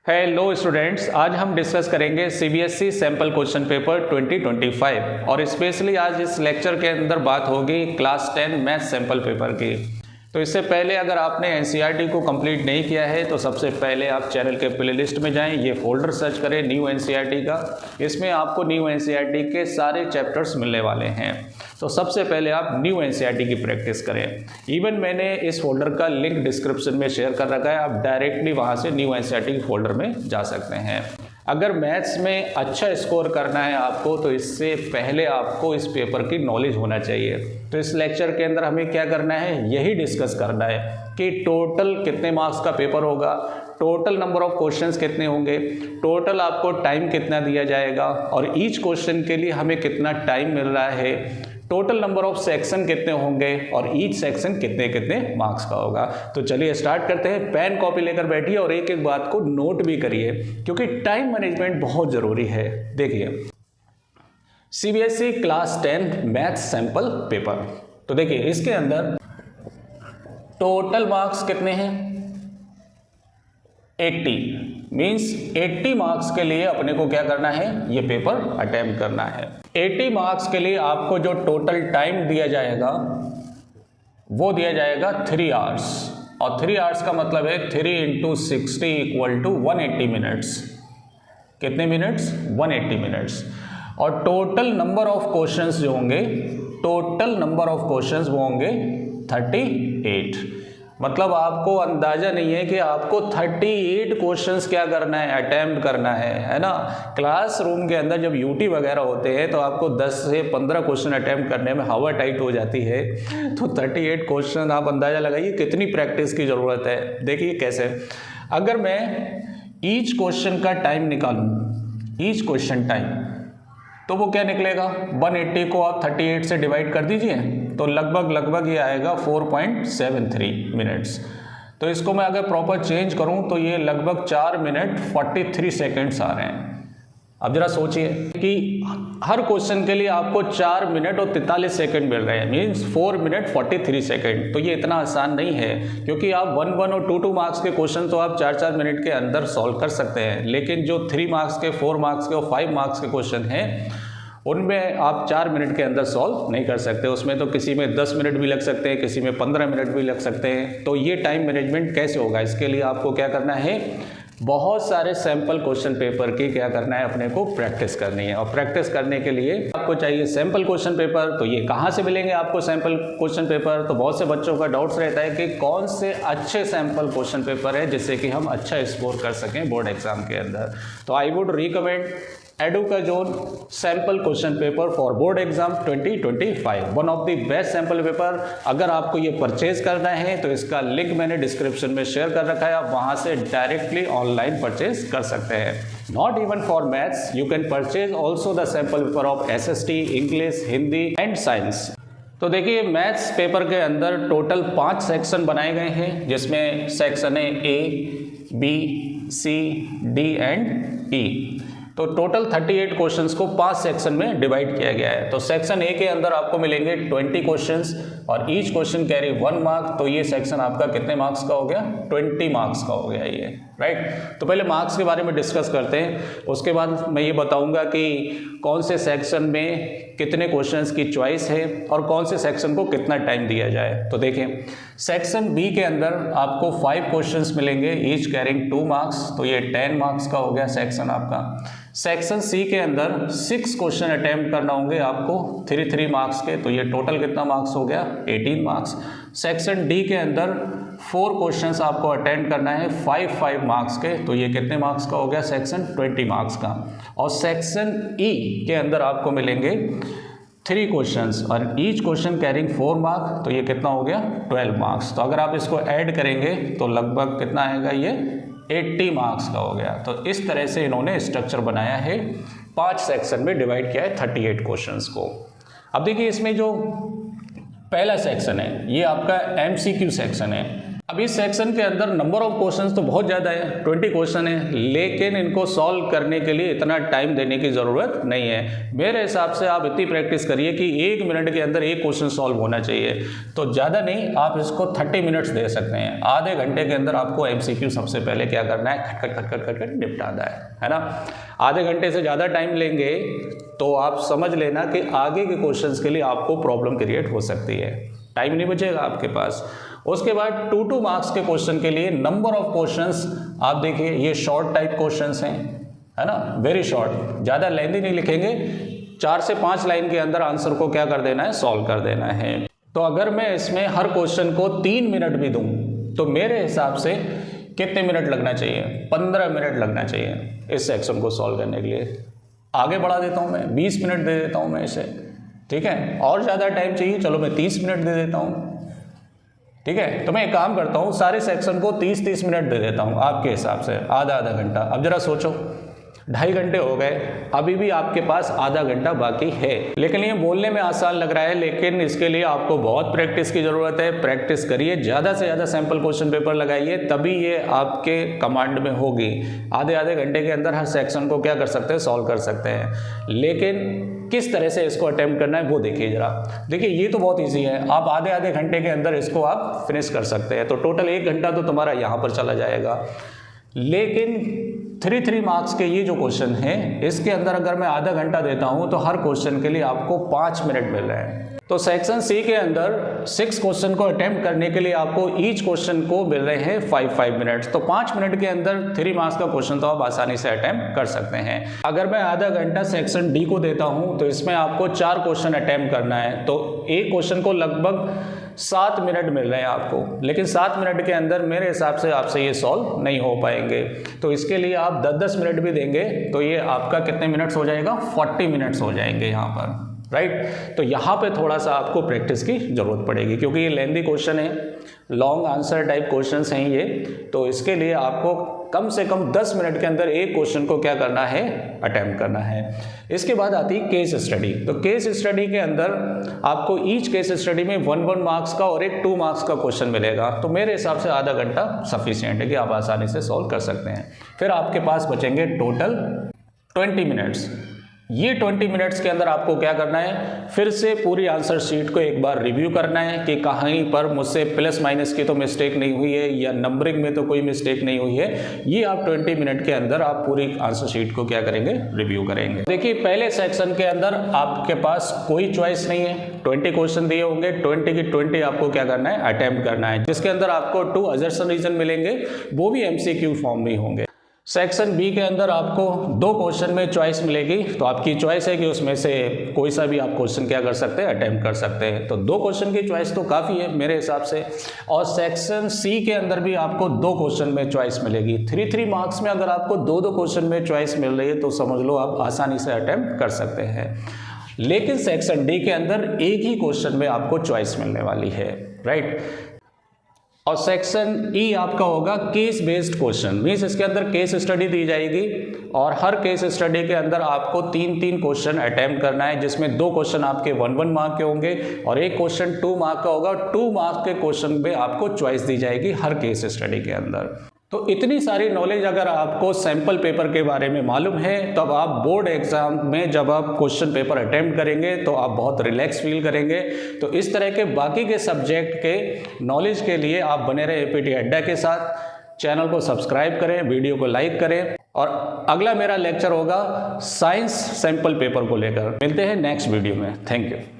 Hello students, आज हम discuss करेंगे सीबीएसई सैम्पल क्वेश्चन पेपर 2025 और स्पेशली आज इस लेक्चर के अंदर बात होगी क्लास 10 मैथ सैम्पल पेपर की। तो इससे पहले अगर आपने एनसीईआरटी को कंप्लीट नहीं किया है तो सबसे पहले आप चैनल के प्लेलिस्ट में जाएं, ये फोल्डर सर्च करें न्यू एनसीईआरटी का। इसमें आपको न्यू एनसीईआरटी के सारे चैप्टर्स मिलने वाले हैं। तो सबसे पहले आप न्यू एनसीईआरटी की प्रैक्टिस करें। इवन मैंने इस फोल्डर का लिंक डिस्क्रिप्शन में शेयर कर रखा है, आप डायरेक्टली वहाँ से न्यू एनसीईआरटी के फोल्डर में जा सकते हैं। अगर मैथ्स में अच्छा स्कोर करना है आपको तो इससे पहले आपको इस पेपर की नॉलेज होना चाहिए। तो इस लेक्चर के अंदर हमें क्या करना है, यही डिस्कस करना है कि टोटल कितने मार्क्स का पेपर होगा, टोटल नंबर ऑफ क्वेश्चंस कितने होंगे, टोटल आपको टाइम कितना दिया जाएगा और ईच क्वेश्चन के लिए हमें कितना टाइम मिल रहा है, टोटल नंबर ऑफ सेक्शन कितने होंगे और ईच सेक्शन कितने कितने मार्क्स का होगा। तो चलिए स्टार्ट करते हैं। पेन कॉपी लेकर बैठिए और एक एक बात को नोट भी करिए क्योंकि टाइम मैनेजमेंट बहुत जरूरी है। देखिए CBSE class 10 math sample paper, तो देखिए इसके अंदर टोटल मार्क्स कितने हैं 80 मीन्स 80 मार्क्स के लिए अपने को क्या करना है, ये पेपर अटेम्प्ट करना है। 80 मार्क्स के लिए आपको जो टोटल टाइम दिया जाएगा वो दिया जाएगा 3 आवर्स और 3 आवर्स का मतलब है 3 × 60 = 180 मिनट्स। कितने मिनट्स, 180 मिनट्स। और टोटल नंबर ऑफ क्वेश्चंस जो होंगे, टोटल नंबर ऑफ क्वेश्चंस वो होंगे 38। मतलब आपको अंदाजा नहीं है कि आपको 38 क्वेश्चंस क्या करना है, अटेम्प्ट करना है ना। क्लासरूम के अंदर जब यूटी वगैरह होते हैं तो आपको 10 से 15 क्वेश्चन अटेम्प्ट करने में हवा टाइट हो जाती है, तो 38 क्वेश्चन आप अंदाजा लगाइए कितनी प्रैक्टिस की ज़रूरत है। देखिए कैसे, अगर मैं ईच क्वेश्चन का टाइम निकालूँ, ईच क्वेश्चन टाइम, तो वो क्या निकलेगा, 180 को आप 38 से डिवाइड कर दीजिए तो लगभग ये आएगा 4.73 मिनट्स। तो इसको मैं अगर प्रॉपर चेंज करूं तो ये लगभग 4 मिनट 43 सेकेंड्स आ रहे हैं। अब जरा सोचिए कि हर क्वेश्चन के लिए आपको 4 मिनट और 43 सेकेंड मिल रहे हैं, मीन्स 4 मिनट 43 सेकेंड। तो ये इतना आसान नहीं है क्योंकि आप 1 और 2 मार्क्स के क्वेश्चन तो आप 4 मिनट के अंदर सॉल्व कर सकते हैं, लेकिन जो 3 मार्क्स के, 4 मार्क्स के और 5 मार्क्स के क्वेश्चन हैं उनमें आप 4 मिनट के अंदर सॉल्व नहीं कर सकते। उसमें तो किसी में 10 मिनट भी लग सकते हैं, किसी में 15 मिनट भी लग सकते हैं। तो ये टाइम मैनेजमेंट कैसे होगा, इसके लिए आपको क्या करना है, बहुत सारे सैंपल क्वेश्चन पेपर की क्या करना है, अपने को प्रैक्टिस करनी है। और प्रैक्टिस करने के लिए आपको चाहिए सैंपल क्वेश्चन पेपर। तो ये कहाँ से मिलेंगे आपको सैंपल क्वेश्चन पेपर, तो बहुत से बच्चों का डाउट्स रहता है कि कौन से अच्छे सैंपल क्वेश्चन पेपर है जिससे कि हम अच्छा स्कोर कर सकें बोर्ड एग्जाम के अंदर। तो I would recommend Educazone sample question paper for board exam 2025, one of the best sample paper. अगर आपको ये परचेज करना है तो इसका लिंक मैंने डिस्क्रिप्शन में शेयर कर रखा है, आप वहां से डायरेक्टली ऑनलाइन परचेज कर सकते हैं। Not even for maths, you can purchase also the sample paper of SST, English, Hindi and science. तो देखिए मैथ्स पेपर के अंदर टोटल 5 सेक्शन बनाए गए हैं, जिसमें सेक्शन है A, B, C, D and E। तो टोटल 38 क्वेश्चंस को 5 सेक्शन में डिवाइड किया गया है। तो सेक्शन ए के अंदर आपको मिलेंगे 20 क्वेश्चंस और ईच क्वेश्चन कैरी 1 मार्क। तो ये सेक्शन आपका कितने मार्क्स का हो गया, 20 मार्क्स का हो गया ये, राइट। तो पहले मार्क्स के बारे में डिस्कस करते हैं, उसके बाद मैं ये बताऊंगा कि कौन से सेक्शन में कितने क्वेश्चंस की चॉइस है और कौन से सेक्शन को कितना टाइम दिया जाए। तो देखें सेक्शन बी के अंदर आपको 5 क्वेश्चंस मिलेंगे, ईच कैरिंग 2 मार्क्स। तो ये 10 मार्क्स का हो गया सेक्शन आपका। सेक्शन सी के अंदर 6 क्वेश्चन अटेम्प्ट करना होंगे आपको 3 मार्क्स के। तो ये टोटल कितना मार्क्स हो गया, 18 मार्क्स। सेक्शन डी के अंदर 4 क्वेश्चंस आपको अटेम्प्ट करना है 5 मार्क्स के। तो ये कितने मार्क्स का हो गया, सेक्शन 20 मार्क्स का। और सेक्शन ई के अंदर आपको मिलेंगे 3 क्वेश्चंस और ईच क्वेश्चन कैरिंग 4 मार्क। तो ये कितना हो गया, 12 मार्क्स। तो अगर आप इसको ऐड करेंगे तो लगभग कितना आएगा, ये 80 मार्क्स का हो गया। तो इस तरह से इन्होंने स्ट्रक्चर बनाया है, 5 सेक्शन में डिवाइड किया है 38 क्वेश्चंस को। अब देखिए इसमें जो पहला सेक्शन है ये आपका MCQ सेक्शन है। अब इस सेक्शन के अंदर नंबर ऑफ क्वेश्चंस तो बहुत ज़्यादा है, 20 क्वेश्चन है, लेकिन इनको सॉल्व करने के लिए इतना टाइम देने की ज़रूरत नहीं है। मेरे हिसाब से आप इतनी प्रैक्टिस करिए कि 1 मिनट के अंदर एक क्वेश्चन सॉल्व होना चाहिए। तो ज़्यादा नहीं, आप इसको 30 मिनट्स दे सकते हैं। आधे घंटे के अंदर आपको MCQ सबसे पहले क्या करना है, खट खट खट खट खट निपटाना है ना। आधे घंटे से ज़्यादा टाइम लेंगे तो आप समझ लेना कि आगे के क्वेश्चंस के लिए आपको प्रॉब्लम क्रिएट हो सकती है, टाइम नहीं बचेगा आपके पास। उसके बाद 2 मार्क्स के क्वेश्चन के लिए नंबर ऑफ क्वेश्चंस आप देखिए, ये शॉर्ट टाइप क्वेश्चंस हैं, है ना, वेरी शॉर्ट, ज़्यादा लेंथी नहीं लिखेंगे, 4 से 5 लाइन के अंदर आंसर को क्या कर देना है, सॉल्व कर देना है। तो अगर मैं इसमें हर क्वेश्चन को 3 मिनट भी दूं तो मेरे हिसाब से कितने मिनट लगना चाहिए, 15 मिनट लगना चाहिए इस सेक्शन को सॉल्व करने के लिए। आगे बढ़ा देता हूँ मैं, 20 मिनट दे देता हूँ मैं इसे, ठीक है। और ज़्यादा टाइम चाहिए, चलो मैं 30 मिनट दे देता हूँ, ठीक है। तो मैं एक काम करता हूँ, सारे सेक्शन को 30-30 मिनट दे देता हूँ आपके हिसाब से, आधा घंटा। अब जरा सोचो, 2.5 घंटे हो गए, अभी भी आपके पास आधा घंटा बाकी है। लेकिन ये बोलने में आसान लग रहा है, लेकिन इसके लिए आपको बहुत प्रैक्टिस की ज़रूरत है। प्रैक्टिस करिए, ज़्यादा से ज़्यादा सैम्पल क्वेश्चन पेपर लगाइए, तभी ये आपके कमांड में होगी। आधे घंटे के अंदर हर सेक्शन को क्या कर सकते हैं, सॉल्व कर सकते हैं। लेकिन किस तरह से इसको अटेम्प्ट करना है वो देखिए जरा। देखिए ये तो बहुत ईजी है, आप आधे घंटे के अंदर इसको आप फिनिश कर सकते हैं। तो टोटल 1 घंटा तो तुम्हारा यहाँ पर चला जाएगा। लेकिन 3 मार्क्स के ये जो क्वेश्चन है, इसके अंदर अगर मैं आधा घंटा देता हूँ तो हर क्वेश्चन के लिए आपको 5 मिनट मिल रहे हैं। तो सेक्शन सी के अंदर 6 क्वेश्चन को अटेम्प्ट करने के लिए आपको ईच क्वेश्चन को मिल रहे हैं 5 मिनट्स। तो 5 मिनट के अंदर 3 मार्क्स का क्वेश्चन तो आप आसानी से अटेम्प्ट कर सकते हैं। अगर मैं आधा घंटा सेक्शन डी को देता हूं तो इसमें आपको 4 क्वेश्चन अटेम्प्ट करना है। तो एक क्वेश्चन को लगभग 7 मिनट मिल रहे हैं आपको, लेकिन 7 मिनट के अंदर मेरे हिसाब से आपसे ये सॉल्व नहीं हो पाएंगे। तो इसके लिए आप 10-10 मिनट भी देंगे तो ये आपका कितने मिनट्स हो जाएगा, 40 मिनट्स हो जाएंगे यहाँ पर, राइट। तो यहाँ पे थोड़ा सा आपको प्रैक्टिस की ज़रूरत पड़ेगी, क्योंकि ये लेंथी क्वेश्चन है, लॉन्ग आंसर टाइप क्वेश्चंस हैं ये। तो इसके लिए आपको कम से कम 10 मिनट के अंदर एक क्वेश्चन को क्या करना है, अटेम्प्ट करना है। इसके बाद आती है केस स्टडी। तो केस स्टडी के अंदर आपको ईच केस स्टडी में 1 मार्क्स का और एक 2 मार्क्स का क्वेश्चन मिलेगा। तो मेरे हिसाब से आधा घंटा सफिशिएंट है कि आप आसानी से सॉल्व कर सकते हैं। फिर आपके पास बचेंगे टोटल 20 मिनट्स। ये 20 मिनट्स के अंदर आपको क्या करना है, फिर से पूरी आंसर शीट को एक बार रिव्यू करना है कि कहीं पर मुझसे प्लस माइनस की तो मिस्टेक नहीं हुई है या नंबरिंग में तो कोई मिस्टेक नहीं हुई है। ये आप 20 मिनट के अंदर आप पूरी आंसर शीट को क्या करेंगे, रिव्यू करेंगे। देखिए पहले सेक्शन के अंदर आपके पास कोई चॉइस नहीं है, 20 क्वेश्चन दिए होंगे, 20 की 20 आपको क्या करना है, अटेम्प्ट करना है, जिसके अंदर आपको 2 असर्शन रीजन मिलेंगे, वो भी MCQ फॉर्म में होंगे। सेक्शन बी के अंदर आपको 2 क्वेश्चन में चॉइस मिलेगी। तो आपकी चॉइस है कि उसमें से कोई सा भी आप क्वेश्चन क्या कर सकते हैं, अटेम्प्ट कर सकते हैं। तो 2 क्वेश्चन की चॉइस तो काफ़ी है मेरे हिसाब से। और सेक्शन सी के अंदर भी आपको 2 क्वेश्चन में चॉइस मिलेगी। 3 मार्क्स में अगर आपको 2 क्वेश्चन में चॉइस मिल रही है तो समझ लो आप आसानी से अटेम्प्ट कर सकते हैं। लेकिन सेक्शन डी के अंदर एक ही क्वेश्चन में आपको चॉइस मिलने वाली है, राइट। और सेक्शन ई आपका होगा केस बेस्ड क्वेश्चन, मीन्स इसके अंदर केस स्टडी दी जाएगी और हर केस स्टडी के अंदर आपको 3 क्वेश्चन अटेम्प्ट करना है, जिसमें 2 क्वेश्चन आपके 1 मार्क के होंगे और एक क्वेश्चन 2 मार्क का होगा। 2 मार्क के क्वेश्चन पे आपको चॉइस दी जाएगी हर केस स्टडी के अंदर। तो इतनी सारी नॉलेज अगर आपको सैंपल पेपर के बारे में मालूम है, तब आप बोर्ड एग्जाम में जब आप क्वेश्चन पेपर अटेम्प्ट करेंगे तो आप बहुत रिलैक्स फील करेंगे। तो इस तरह के बाकी के सब्जेक्ट के नॉलेज के लिए आप बने रहे APT अड्डा के साथ। चैनल को सब्सक्राइब करें, वीडियो को लाइक करें और अगला मेरा लेक्चर होगा साइंस सैंपल पेपर को लेकर। मिलते हैं नेक्स्ट वीडियो में। Thank you.